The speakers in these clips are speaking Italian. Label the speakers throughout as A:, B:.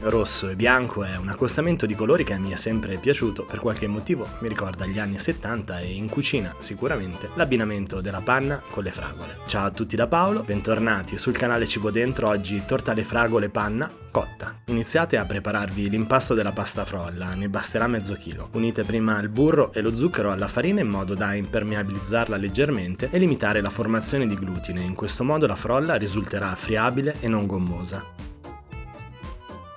A: Rosso e bianco è un accostamento di colori che mi è sempre piaciuto, per qualche motivo mi ricorda gli anni 70 e in cucina sicuramente l'abbinamento della panna con le fragole. Ciao a tutti da Paolo, bentornati sul canale Cibo Dentro, oggi torta alle fragole panna cotta. Iniziate a prepararvi l'impasto della pasta frolla, ne basterà mezzo chilo. Unite prima il burro e lo zucchero alla farina in modo da impermeabilizzarla leggermente e limitare la formazione di glutine, in questo modo la frolla risulterà friabile e non gommosa.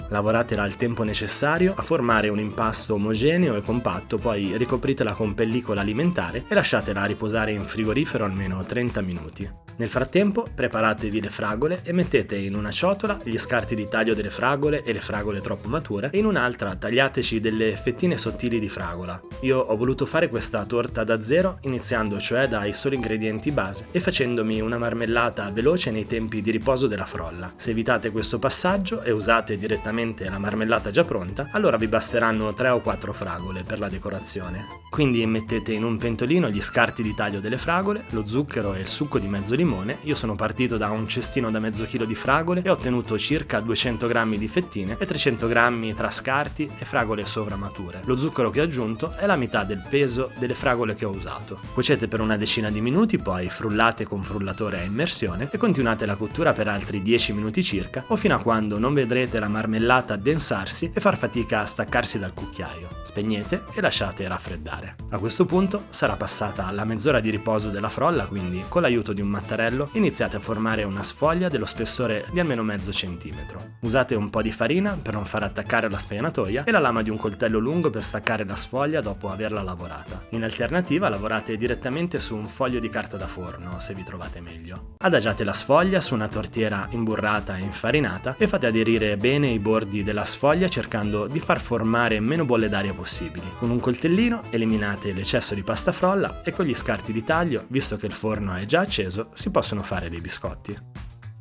A: Lavoratela il tempo necessario a formare un impasto omogeneo e compatto, poi ricopritela con pellicola alimentare e lasciatela riposare in frigorifero almeno 30 minuti. Nel frattempo preparatevi le fragole e mettete in una ciotola gli scarti di taglio delle fragole e le fragole troppo mature e in un'altra tagliateci delle fettine sottili di fragola. Io ho voluto fare questa torta da zero iniziando cioè dai soli ingredienti base e facendomi una marmellata veloce nei tempi di riposo della frolla. Se evitate questo passaggio e usate direttamente la marmellata già pronta, allora vi basteranno 3 o 4 fragole per la decorazione. Quindi mettete in un pentolino gli scarti di taglio delle fragole, lo zucchero e il succo di mezzo limone. Io sono partito da un cestino da mezzo chilo di fragole e ho ottenuto circa 200 grammi di fettine e 300 grammi tra scarti e fragole sovramature. Lo zucchero che ho aggiunto è la metà del peso delle fragole che ho usato. Cuocete per una decina di minuti, poi frullate con frullatore a immersione e continuate la cottura per altri 10 minuti circa o fino a quando non vedrete la marmellata addensarsi e far fatica a staccarsi dal cucchiaio. Spegnete e lasciate raffreddare. A questo punto sarà passata la mezz'ora di riposo della frolla, quindi con l'aiuto di un mattarello iniziate a formare una sfoglia dello spessore di almeno mezzo centimetro. Usate un po' di farina per non far attaccare la spianatoia e la lama di un coltello lungo per staccare la sfoglia dopo averla lavorata. In alternativa lavorate direttamente su un foglio di carta da forno se vi trovate meglio. Adagiate la sfoglia su una tortiera imburrata e infarinata e fate aderire bene i bordi della sfoglia cercando di far formare meno bolle d'aria possibili. Con un coltellino eliminate l'eccesso di pasta frolla e con gli scarti di taglio, visto che il forno è già acceso, si possono fare dei biscotti.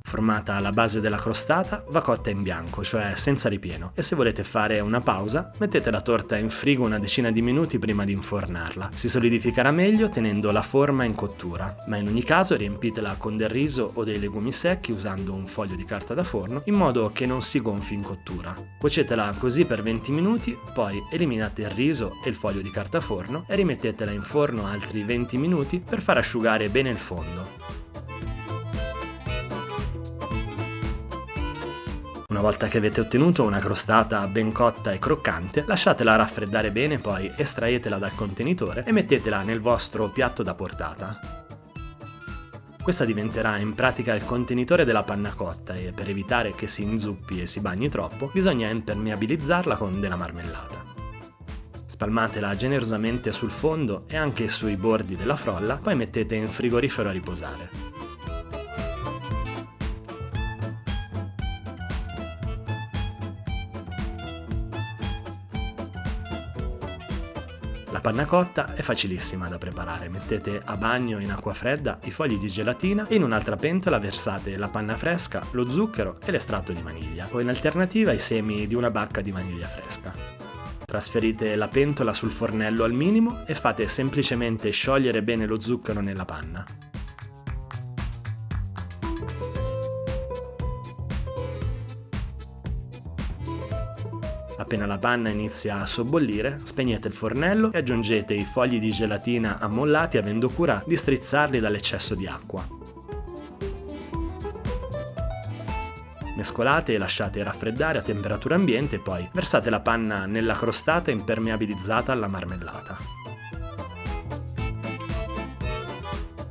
A: Formata la base della crostata va cotta in bianco, cioè senza ripieno, e se volete fare una pausa mettete la torta in frigo una decina di minuti prima di infornarla. Si solidificherà meglio tenendo la forma in cottura, ma in ogni caso riempitela con del riso o dei legumi secchi usando un foglio di carta da forno in modo che non si gonfi in cottura. Cuocetela così per 20 minuti, poi eliminate il riso e il foglio di carta forno e rimettetela in forno altri 20 minuti per far asciugare bene il fondo. Una volta che avete ottenuto una crostata ben cotta e croccante, lasciatela raffreddare bene, poi estraetela dal contenitore e mettetela nel vostro piatto da portata. Questa diventerà in pratica il contenitore della panna cotta e per evitare che si inzuppi e si bagni troppo, bisogna impermeabilizzarla con della marmellata. Spalmatela generosamente sul fondo e anche sui bordi della frolla, poi mettete in frigorifero a riposare. La panna cotta è facilissima da preparare, mettete a bagno in acqua fredda i fogli di gelatina e in un'altra pentola versate la panna fresca, lo zucchero e l'estratto di vaniglia, o in alternativa i semi di una bacca di vaniglia fresca. Trasferite la pentola sul fornello al minimo e fate semplicemente sciogliere bene lo zucchero nella panna. Appena la panna inizia a sobbollire, spegnete il fornello e aggiungete i fogli di gelatina ammollati avendo cura di strizzarli dall'eccesso di acqua. Mescolate e lasciate raffreddare a temperatura ambiente e poi versate la panna nella crostata impermeabilizzata alla marmellata.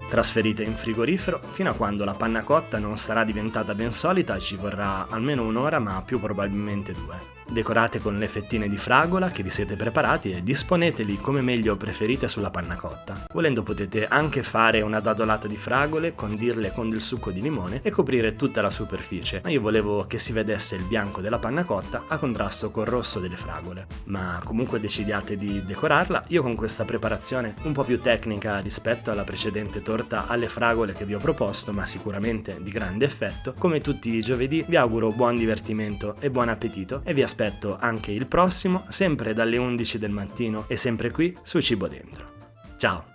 A: Trasferite in frigorifero fino a quando la panna cotta non sarà diventata ben solida, ci vorrà almeno un'ora ma più probabilmente 2. Decorate con le fettine di fragola che vi siete preparati e disponeteli come meglio preferite sulla panna cotta. Volendo potete anche fare una dadolata di fragole, condirle con del succo di limone e coprire tutta la superficie, ma io volevo che si vedesse il bianco della panna cotta a contrasto col rosso delle fragole. Ma comunque decidiate di decorarla, io con questa preparazione un po' più tecnica rispetto alla precedente torta alle fragole che vi ho proposto, ma sicuramente di grande effetto, come tutti i giovedì vi auguro buon divertimento e buon appetito e vi aspetto anche il prossimo, sempre dalle 11 del mattino e sempre qui su Cibo Dentro. Ciao!